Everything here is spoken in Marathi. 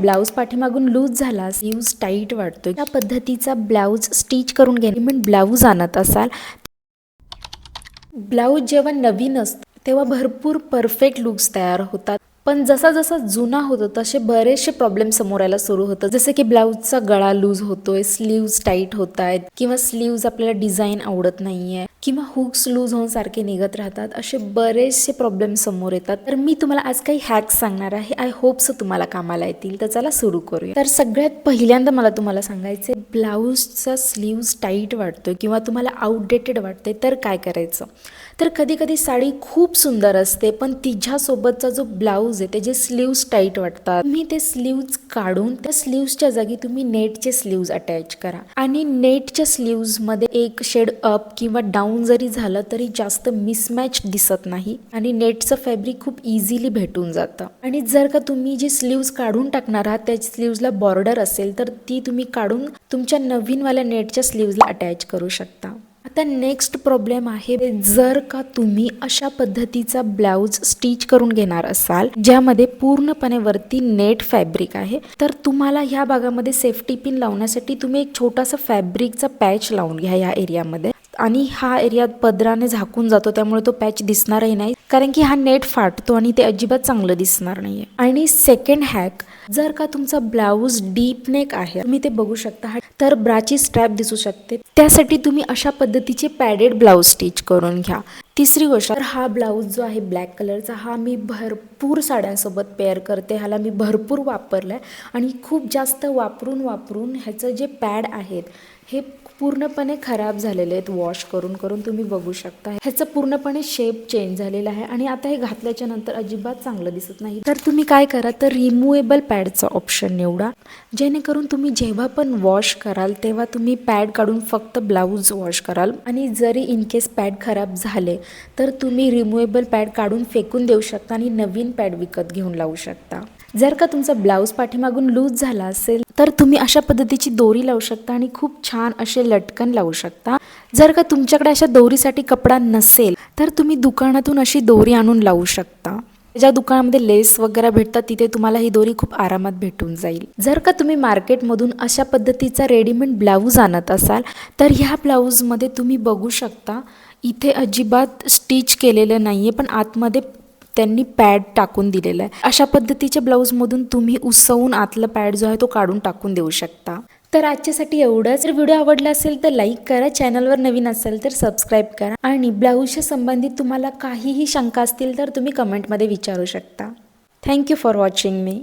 ब्लाऊज पाठीमागून लूज झाला, स्लीव्ज टाईट वाटतो, या पद्धतीचा ब्लाऊज स्टिच करून रेडीमेड ब्लाऊज आणत असाल, ब्लाऊज जेव्हा नवीन असतो तेव्हा भरपूर परफेक्ट लुक्स तयार होतात, पण जसा जसा जुना होतो तसे बरेचसे प्रॉब्लेम समोर यायला सुरू होतं, जसे की ब्लाऊजचा गळा लूज होतोय, स्लीव्ज टाईट होत आहेत, किंवा स्लीव्ज आपल्याला डिझाईन आवडत नाहीये, किंवा हुक्स लूज होऊन सारखे निघत राहतात. असे बरेचसे प्रॉब्लेम समोर येतात. तर मी तुम्हाला आज काही हॅक्स सांगणार आहे. आय होप्स तुम्हाला कामाला येतील. तर चला सुरू करूया. तर सगळ्यात पहिल्यांदा मला तुम्हाला सांगायचे, ब्लाऊजचा स्लीव्ज टाईट वाटतोय किंवा तुम्हाला आउटडेटेड वाटते तर काय करायचं. तर कधी कधी साडी खूप सुंदर असते, पण तिच्यासोबतचा जो ब्लाऊज आहे त्याचे स्लीव्ज टाईट वाटतात. तुम्ही ते स्लीव्ज काढून त्या स्लीव्जच्या जागी तुम्ही नेटचे स्लीव्ज अटॅच करा, आणि नेटच्या स्लीव्ज मध्ये एक शेड अप किंवा डाऊन जरी झालं तरी जास्त मिसमॅच दिसत नाही, आणि नेटचं फॅब्रिक खूप इझिली भेटून जातं. आणि जर का तुम्ही जी स्लीव्ज काढून टाकणार आहात त्या स्लीव्जला बॉर्डर असेल तर ती तुम्ही काढून तुमच्या नवीनवाल्या नेटच्या स्लीव्जला अटॅच करू शकता. आता नेक्स्ट प्रॉब्लेम आहे, जर का तुम्ही अशा पद्धतीचा ब्लाऊज स्टिच करून घेणार असाल ज्यामध्ये पूर्णपणे वरती नेट फॅब्रिक आहे, तर तुम्हाला ह्या भागामध्ये सेफ्टी पिन लावण्यासाठी तुम्ही एक छोटासा फॅब्रिकचा पॅच लावून घ्या या एरियामध्ये, आणि हा एरिया पदराने झाकून जातो त्यामुळे तो पॅच दिसणारही नाही, कारण की हा नेट फाटतो आणि ते अजिबात चांगलं दिसणार नाहीये. आणि सेकंड हॅक, जर का तुमचा ब्लाऊज डीप नेक आहे, तुम्ही ते बघू शकता, तर ब्राची स्ट्रॅप दिसू शकते, त्यासाठी तुम्ही अशा पद्धतीचे पॅडेड ब्लाऊज स्टिच करून घ्या. तिसरी गोष्ट, तर हा ब्लाऊज जो आहे ब्लॅक कलरचा, हा मी भरपूर साड्यांसोबत पेअर करते, ह्याला मी भरपूर वापरलाय, आणि खूप जास्त वापरून ह्याचं जे पॅड आहेत हे पूर्णपणे खराब झालेले आहेत. वॉश करून करून तुम्ही बघू शकता ह्याचं पूर्णपणे शेप चेंज झालेला आहे, आणि आता हे घातल्याच्या नंतर अजिबात चांगलं दिसत नाही. तर तुम्ही काय करा, तर रिमूवेबल पॅडचा ऑप्शन निवडा, जेणेकरून तुम्ही जेव्हा पण वॉश कराल तेव्हा तुम्ही पॅड काढून फक्त ब्लाऊज वॉश कराल, आणि जरी इन केस पॅड खराब झाले तर तुम्ही रिमूवेबल पॅड काढून फेकून देऊ शकता आणि नवीन पॅड विकत घेऊन लावू शकता. जर का तुमचा ब्लाऊज पाठीमागून लूज झाला असेल तर तुम्ही अशा पद्धतीची दोरी लावू शकता आणि खूप छान असे लटकन लावू शकता. जर का तुमच्याकडे अशा दोरीसाठी कपडा नसेल तर तुम्ही दुकानातून अशी दोरी आणून लावू शकता. ज्या दुकानामध्ये लेस वगैरे भेटतात तिथे तुम्हाला ही दोरी खूप आरामात भेटून जाईल. जर का तुम्ही मार्केटमधून अशा पद्धतीचा रेडीमेड ब्लाऊज आणत असाल तर ह्या ब्लाऊजमध्ये तुम्ही बघू शकता इथे अजिबात स्टिच केलेलं नाहीये, पण आतमध्ये त्यांनी पॅड टाकून दिलेला आहे. अशा पद्धतीच्या ब्लाऊजमधून तुम्ही उसवून आतला पॅड जो आहे तो काढून टाकून देऊ शकता. तर आजच्यासाठी एवढंच. जर व्हिडिओ आवडला असेल तर लाईक करा, चॅनलवर नवीन असेल तर सबस्क्राईब करा, आणि ब्लाऊजच्या संबंधित तुम्हाला काहीही शंका असतील तर तुम्ही कमेंटमध्ये विचारू शकता. Thank you for watching me.